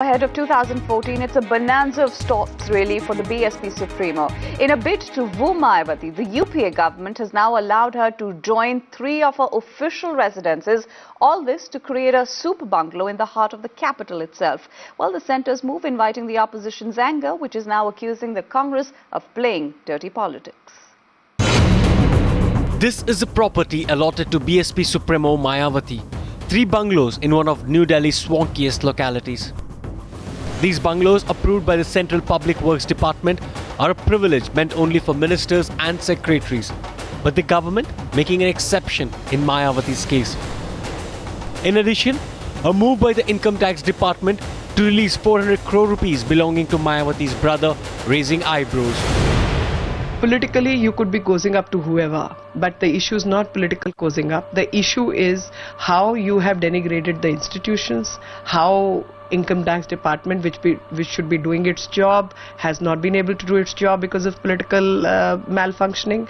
Ahead of 2014, it's a bonanza of sorts really for the BSP Supremo. In a bid to woo Mayawati, the UPA government has now allowed her to join 3 of her official residences, all this to create a super bungalow in the heart of the capital itself. Well, the centre's move inviting the opposition's anger, which is now accusing the Congress of playing dirty politics. This is a property allotted to BSP Supremo Mayawati. 3 bungalows in one of New Delhi's swankiest localities. These bungalows, approved by the Central Public Works Department, are a privilege meant only for ministers and secretaries. But the government making an exception in Mayawati's case. In addition, a move by the Income Tax Department to release 400 crore rupees belonging to Mayawati's brother, raising eyebrows. Politically, you could be cozying up to whoever, but the issue is not political cozying up. The issue is how you have denigrated the institutions, how Income Tax Department, which should be doing its job, has not been able to do its job because of political malfunctioning.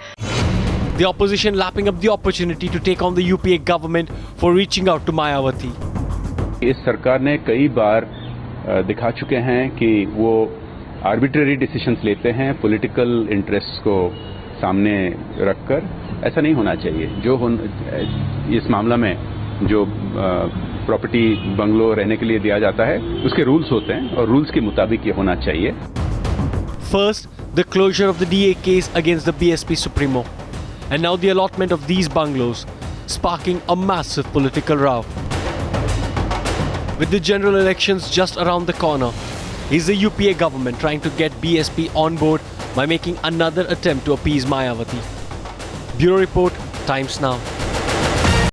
The opposition lapping up the opportunity to take on the UPA government for reaching out to Mayawati. इस सरकार ने कई बार दिखा चुके हैं कि वो arbitrary decisions लेते हैं पॉलिटिकल इंटरेस्ट्स को सामने रखकर. ऐसा नहीं होना चाहिए. इस मामला में जो प्रॉपर्टी बंगलो रहने के लिए दिया जाता है उसके रूल्स होते हैं और रूल्स के मुताबिक ये होना चाहिए. First, the closure of the DA case against the BSP Supremo, and now the allotment of these bungalows, sparking a massive political row. With the general elections just around the corner, is the UPA government trying to get BSP on board by making another attempt to appease Mayawati? Bureau Report, Times Now.